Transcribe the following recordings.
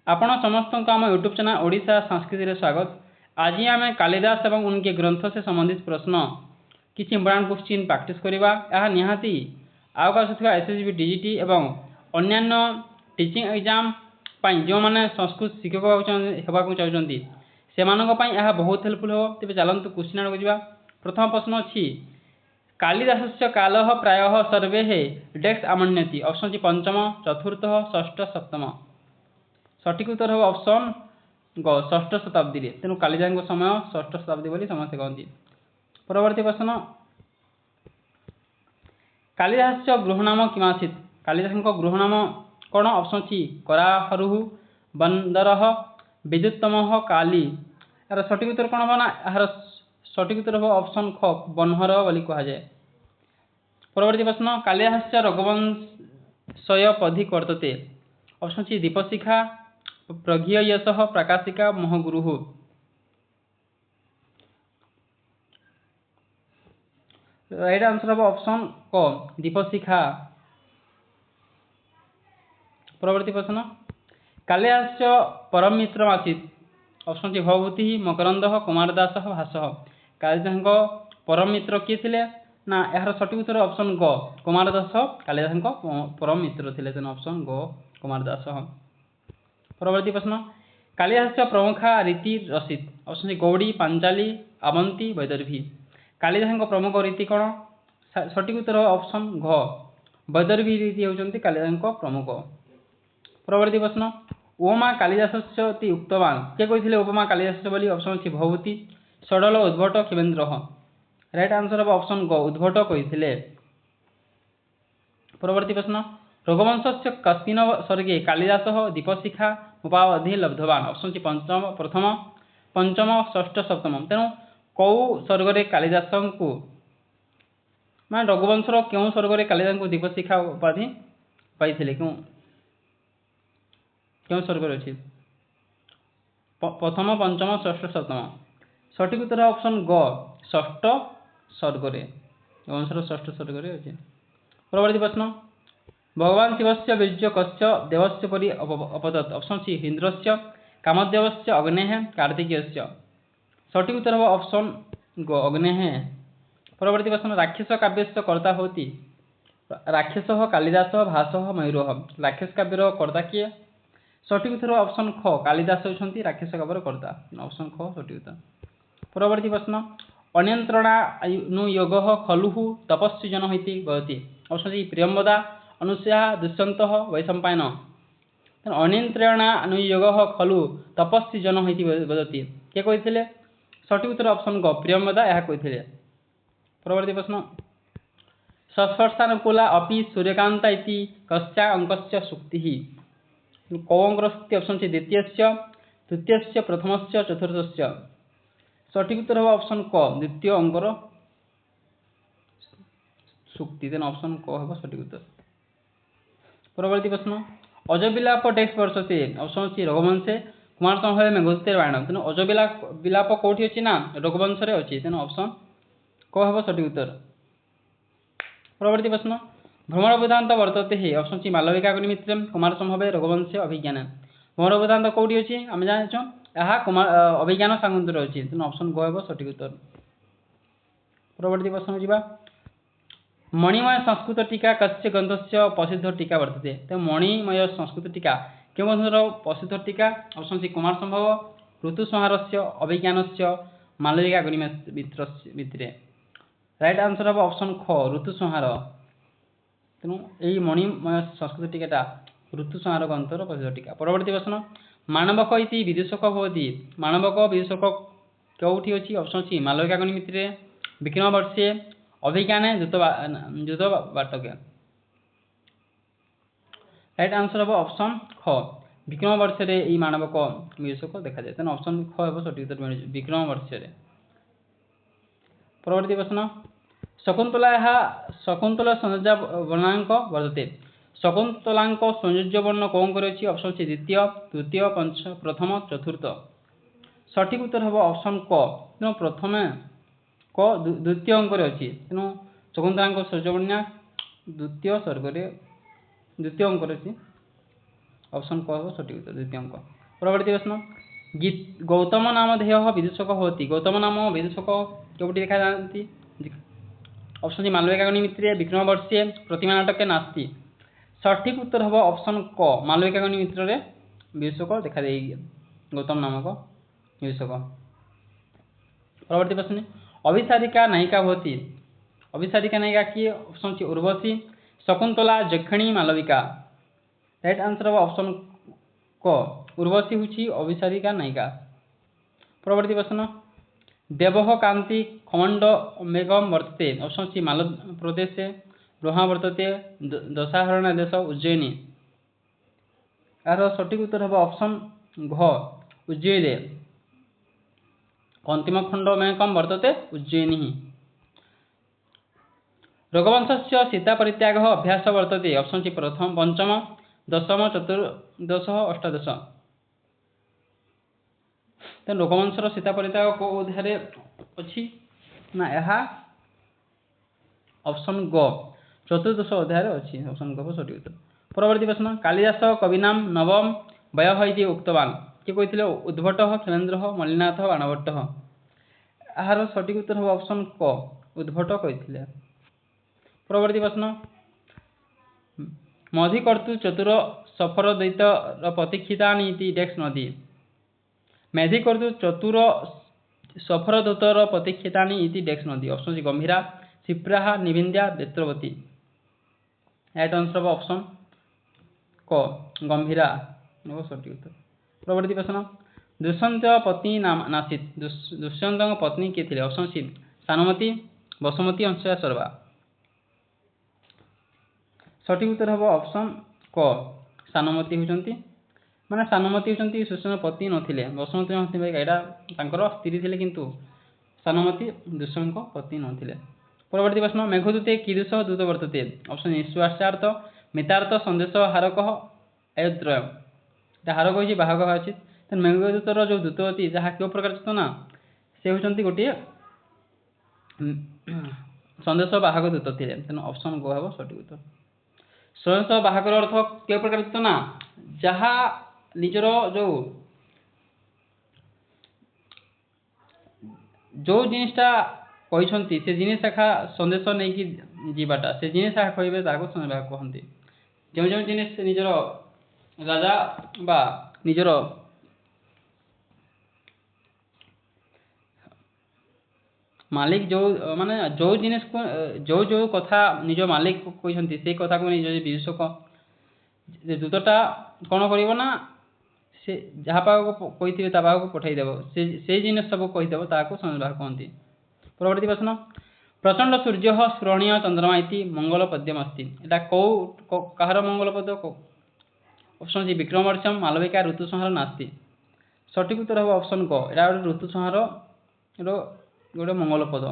आपण समस्त को आम यूट्यूब चैनल ओडिशा संस्कृति स्वागत। आज आम कालिदास एवं उनके ग्रंथ से संबंधित प्रश्न किसी इंपोर्टेंट क्वेश्चन प्रैक्टिस करवा। यह निहाती आग आसुवा एसएसबी डीजीटी एवं अन्यान्य टीचिंग एग्जाम जो मैंने संस्कृत शिक्षक होगा चाहते से बहुत हेल्पफुल हो। तेज चलतु क्वेश्चन आड़ को। प्रथम प्रश्न अच्छी कालिदास काल प्राय सर्वे डेक्स आमन्यति। ऑप्शन अच्छी पंचम, चतुर्थ, षष्ठ, सप्तम। सठिक उत्तर हम ऑप्शन ग षष्ठ शताब्दी। तेणु कालिदास समय षष्ठ शताब्दी बोली समस्त कहती। परवर्ती प्रश्न कालिदास गृहनाम किमासीत। कालिदास गृहनाम कौन? ऑप्शन अच्छी कराहरु, बंदर, विद्युत्तम, काली। यार सठिक उत्तर कौन हम ना? यार सठिक उत्तर हम ऑप्शन ख बनहर बोली कहुए। परवर्ती प्रश्न कालिदास रघुवंशय पदि वर्तते। ऑप्शन अच्छी दीपशिखा, प्रज्ञयश, प्रकाशिका, महगुरु। राइट आंसर हम ऑप्शन क दीपशिखा। परवर्ती प्रश्न कालिदास परम मित्र आसीत। ऑप्शन अच्छी भवभूति, मकरंद, कुमारदास, भास। कालिदास परम मित्र किए थे ना? यार सठिक उत्तर ऑप्शन ग कुमारदास कालिदास परम मित्र थे। तेना ऑप्शन ग कुमारदास। परवर्ती प्रश्न कालिदास प्रमुखा रीति रसित। ऑप्शन गौड़ी, पांचाली, आवंती, वैदर्भी। कालिदास प्रमुख रीति कौन? सठिक उत्तर ऑप्शन घ वैदर्भी रीति होती कालिदास प्रमुख। परवर्ती प्रश्न उपमा कालिदास उक्तवान किए कही उपमा कालिदास बोली? ऑप्शन अच्छी भवभूति, षडल, उद्भट, क्षिवेन्द्र। राइट आंसर हम ऑप्शन ग उद्भट कही। परवर्ती प्रश्न रघुवंश से कस्मिन् सर्गे कालिदास दीपशिखा उपाधि लब्धवान। ऑप्शन अच्छी पंचम, प्रथम, पंचम, षष्ठ, सप्तम। तेणु कौ सर्गे कालिदास को मैं रघुवंशर क्यों सर्गे कालिदास को दीपशिखा उपाधि पाई? क्यों सर्ग अच्छी? प्रथम, पंचम, षष्ठ, सप्तम। सठिक उत्तर ऑप्शन ग षष्ठ सर्गे। रघुवंशर षष्ठ सर्गे अच्छे। परवर्ती प्रश्न भगवान शिवस्य बीर्य कस्य देवस्य परि अपदत्। ऑप्शन सी इंद्रस्य, कामदेवस्य, अग्नेः, कार्तिकेयस्य। सठिक उत्तर हम ऑप्शन ग अग्नेः। परवर्ती प्रश्न राक्षस काव्यस्य कर्ता होती। राक्षस कालिदास, भास, मयूर। राक्षस काव्यर कर्ता किए? सठिक उत्तर ऑप्शन ख कालिदास होती राक्षस काव्यर कर्ता। ऑप्शन ख सठिक उत्तर। परवर्ती प्रश्न अनियंत्रणानुयोग खलु तपस्विजन वदति। Option C Priyamvada, Anasuya, Dushyanta, Vaishampayana. अनियंत्रणानुयोग खलु तपस्विजन वदति किए कही? सठिक उत्तर ऑप्शन ग प्रियंवदा यह कही। परवर्ती प्रश्न सस्पर्शानुकूला अपि सूर्यकांता इति कस्या अंकस्य सूक्ति? कौ अंकर सूक्ति? ऑप्शन सी द्वितीय, तृतीय, प्रथम, चतुर्थ। सठिक उत्तर हम ऑप्शन क द्वितीय अंकर सूक्ति। तेना ऑप्शन क हम सठिक उत्तर। परवर्ती प्रश्न अजविलाप टेक्स्ट वर्षते। ऑप्शन अच्छी रघुवंशे कुमार संभव मेघदूतेर बाण। तेना अजविलाप कौटी अच्छी ना? रघुवंश अच्छी। तेना ऑप्शन क हम सठिक उत्तर। परवर्ती प्रश्न भ्रमर वेदांत वर्तते। ऑप्शन सी मालविकाग्निमित्रे, कुमार संभव, रघुवंश, अभिज्ञान। भ्रमर वेदांत कौटी अच्छी आम जान यह कुमार अभिज्ञान शाकुंतल अच्छी। तेना ऑप्शन ग हम सठिक उत्तर। परवर्ती प्रश्न जावा मणिमय संस्कृत टीका कस्य ग्रंथस्य प्रसिद्ध टीका वर्तते। तो मणिमय संस्कृत टीका क्यों ग्रंथर प्रसिद्ध टीका? ऑप्शन सी कुमार संभव, ऋतुसंहारस्य, अभिज्ञानस्य, मालविकाग्निमित्रे। राइट आंसर हम ऑप्शन ख ऋतुसंहार। तेणु यही मणिमय संस्कृत टीका ऋतुसंहार ग्रंथर प्रसिद्ध टीका। परवर्ती प्रश्न माणवक इति विदूषक भवति। माणवक विदूषक कौटी अच्छी? ऑप्शन सी मालविकाग्निमित्रे, विक्रम वर्षे, अभिज्ञान, द्यूतवार्तक। राइट आंसर हम ऑप्शन ख विक्रम वर्ष ये मानवक विदूषक देखा जाए। तेना ऑप्शन ख हम सठिक उत्तर मिले विक्रम वर्ष। परवर्ती प्रश्न शकुंतला सौंदर्य वर्णांक वर्तते। शकुंतला सौंदर्य वर्ण कौन कर? ऑप्शन सी द्वितीय, तृतीय, प्रथम, चतुर्थ। सठिक उत्तर हम ऑप्शन क तेणु प्रथम क द्वितीय अंक अच्छी। तेणु शकुंतला सौंदर्य वर्णा द्वितीय सर्गे द्वितीय अंक अच्छी। ऑप्शन क हो सठिक उत्तर द्वितीय अंक। परवर्ती प्रश्न गौतम नाम ध्येय विदूषक होती गौतम नाम विदूषक केवटी देखा जाती ऑप्शन सी मालविका मित्रे विक्रम वर्षे प्रतिमा नाटक नास्ती सठिक उत्तर हम ऑप्शन क मालविका मित्र रे विदूषक देखा दे गौतम नामक विदूषक। परवर्ती प्रश्न अभिसारिका नायिका होती अभिसारिका नायिका किए ऑप्शन सी उर्वशी शकुंतला जक्षिणी मालविका राइट आंसर हम ऑप्शन क उर्वशी हूँ अभिसारिका नायिका। परवर्ती प्रश्न देव कांति खमंड मेघम वर्तते ऑप्शन सी माल प्रदेश ब्रह्मा वर्तते दशाहरण देश उज्जयिनी यार सठिक उत्तर हम ऑप्शन घ उज्जयिनी अंतिम खंड मेघम वर्तते उज्जयिनी। रघुवंश से सीता परित्याग अभ्यास वर्तते ऑप्शन सी प्रथम पंचम दशम चतुर्दश अष्टादश तेन रघुवंशर सीता परित्याग को अध्याय अच्छी ना यह ऑप्शन ग चतुर्दश अध्याय अच्छी ऑप्शन ग सठिक उत्तर। परवर्ती प्रश्न कालिदास कविना नवम वय उक्तवान किए कहते उद्भट क्षेमेन्द्र मल्लिनाथ बाणभट्ट यार सठिक उत्तर हम ऑप्शन क उद्भट कहते। परवर्ती प्रश्न मधिकर्तु चतुर सफर दैत प्रतीक्षिता डेक्स नदी मेधिकर्तु चतुर सफर दूतर प्रतीक्षिता डेक्स नदी option C Gambhira Kshipra Nirvindhya Vetravati right answer option क गंभीरा सठिक उत्तर। परवर्ती प्रश्न दुष्यंत पत्नी नासित दुष्यंत पत्नी किए थे ऑप्शन सी सानुमती बसुमती अंशया सर्वा सठिक उत्तर हम ऑप्शन क सानुमती होती माने सानुमती होती सुषेण पत्नी नथिले बसुमती यहाँ स्त्री थे किंतु सानुमती दुष्यंत पत्नी नथिले। परवर्ती प्रश्न मेघदूते कीदृश दूत वर्तते ऑप्शन निश्वासार्थ मितार्थ संदेश हारक अयोद्रय हारक हो बाहक अच्छी तेनाली मेघदूतर जो दूत अच्छी जहाँ क्यों प्रकार दूत ना से होती गोटे संदेश बाहक दूत थे तेना ऑप्शन ग हम सठिक उत्तर। संदेश बाहकर अर्थ क्यों प्रकार दूत ना जहाँ निजर जो जिनटा कहते से जिनिस एका संदेश नहीं कि जीवाटा से जिनिस कहे संदेश कहते जो जो जिनिस निजर राजा बा निजर मालिक जो माने जो जिनिस को जो कथा निज मालिक कहते से कथा को निज विदूषक दूतटा कौन कर ना से जहाँ पाक कही पाक पठेदेव से जिन सब कहीदेव ताकू संदेश कहते। परवर्ती प्रश्न प्रचंड सूर्य स्फुरणीय चंद्रमा मंगल पद्यमस्ती एटा कौ कहार मंगल पद ऑप्शन सी विक्रमवर्षम मालविका ऋतुसंहार नास्ती सठिक उत्तर हम ऑप्शन क एटा ऋतुसंहार गोटे मंगल पद।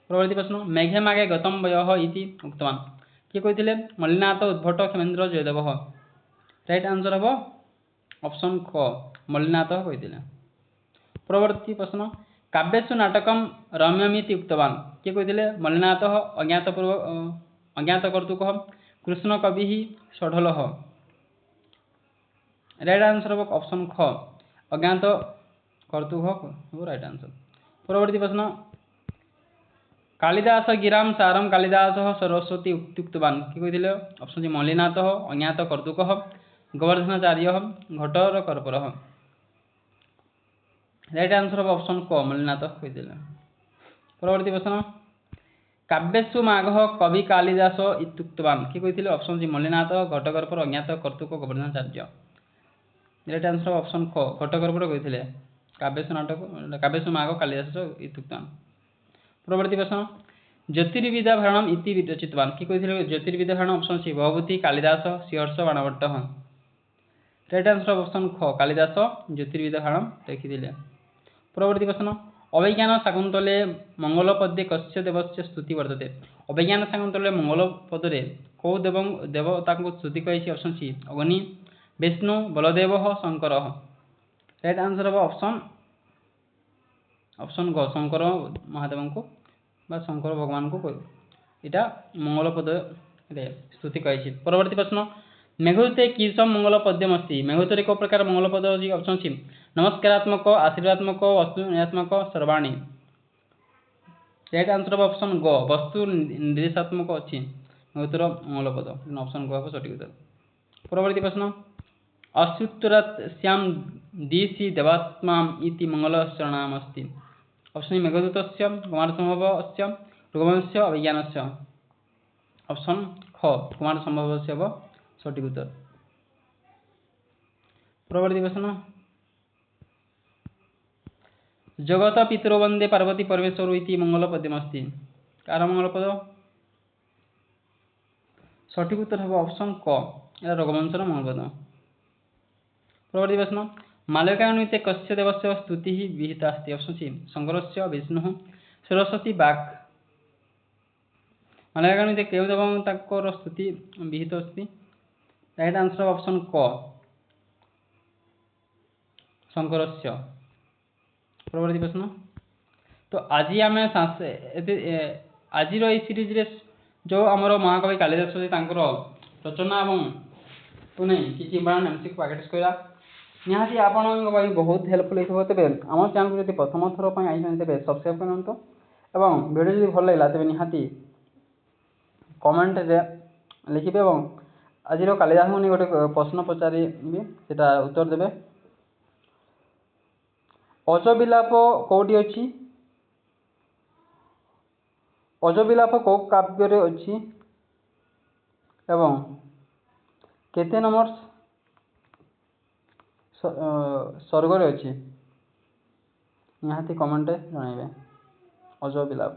परवर्ती प्रश्न मेघे मागे गतम वय उक्तवान किए कहते मल्लिनाथ उद्भट क्षेमेन्द्र जयदेव राइट आंसर हम ऑप्शन क मल्लिनाथ कहते। परवर्ती प्रश्न काव्यसु नाटकम रम्यमिति उक्तवान किए कहते मल्लिनाथ अज्ञातकर्तुक कृष्ण कवि षढल राइट आंसर हम ऑप्शन ख अज्ञातकर्तुक राइट आंसर। परवर्ती प्रश्न कालिदास गिराम सारम कालिदास सरस्वती उक्तवान किए कहते ऑप्शन सी मल्लिनाथ अज्ञातकर्तुक गोवर्धनाचार्य घटर कर्पर राइट आंसर हम ऑप्शन क मल्लिनाथ कहते। परवर्ती प्रश्न काव्यसु माघ कवि कालिदास इत्युक्तवान किए कहते ऑप्शन सी मल्लिनाथ घटकर्पर अज्ञातकर्तुक गोवर्धनाचार्य राइट आंसर ऑप्शन क घटकर्पर कहते काव्यसु नाटक काव्यसु माघ कालिदास इत्युक्तवान। परवर्ती प्रश्न ज्योतिर्विद्या भारणम इति रचितवान किए कहते Jyotirvidabharana option C Bhavabhuti Kalidasa Shriharsha Banabhatta right answer option ख कालिदास ज्योतिर्विद्या भारण लिखिले। परवर्ती प्रश्न अभिज्ञान शाकुंतले मंगल पदे कस्य देवस्य स्तुति वर्तते अभिज्ञान शाकुंतले मंगल पदरे कौ देवता को स्तुति कही ऑप्शन सी अग्नि विष्णु बलदेव शंकर राइट आंसर हम ऑप्शन ग शंकर महादेव को शंकर भगवान को यहाँ मंगल पद स्तुति कही। परवर्ती प्रश्न मेघदूते कीदृशं मङ्गलपद्यमस्ति मेघदूतरे को प्रकार मङ्गलपद अछि ऑप्शन अछि नमस्कारात्मक आशीर्वादात्मक वस्तुनिर्देशात्मक सर्वाणि राइट आंसर ऑफ ऑप्शन ग वस्तु निर्देशात्मक अछि मेघदूतर मङ्गलपद ऑप्शन ग ହେବ ସଠିକ ଉତ୍ତର। ପରବର୍ତ୍ତୀ ପ୍ରଶ୍ନ अश्युत्तरस्यां दिशि देवात्माम् इति मङ्गलचरणामस्ति ऑप्शन मेघदूतस्य कुमारसम्भवस्य रघुवंशस्य अभिज्ञानस्य ऑप्शन ख कुमारसम्भवस्य ହେବ ସଠିକ ଉତ୍ତର। ପରବର୍ତ୍ତୀ ପ୍ରଶ୍ନ जगत पितरो वंदे पार्वती परमेश्वर इति मंगलपद्यमस्ति कार मंगलपद सठिक उत्तर है ऑप्शन क या रघुवंशर मंगलपद। परवर्ती प्रश्न मालविकाग्निते कस्य देवस्य स्तुति विहिता अस्ति ऑप्शन सी शंकरस्य विष्णु सरस्वती बाक मालविकाग्निते केउ देवं ताकर स्तुति विहित अस्ति राइट आंसर ऑप्शन क शंकरस्य। परवर्ती प्रश्न तो आज आम आज सीरीज रे जो आमर महाकवि कालिदास रचना को नहीं किसी इंपोर्टेंट एमसीक्यू प्रैक्टिस करा निहाती आपण बहुत हेल्पफुल हो तेज आम चैनल को प्रथम थर आई तेज सब्सक्राइब करते और वीडियो जो भल लगा तेज निहाती कमेंट लिखे और आज कालिदास को गोटे प्रश्न पचारि से उत्तर देवे अजबिलाप कौटी अच्छी अजबिलाप कौ काव्य अच्छी एवं केते नंबर सर्ग अच्छी निहाती कमेंट जनइबे अजबिलाप।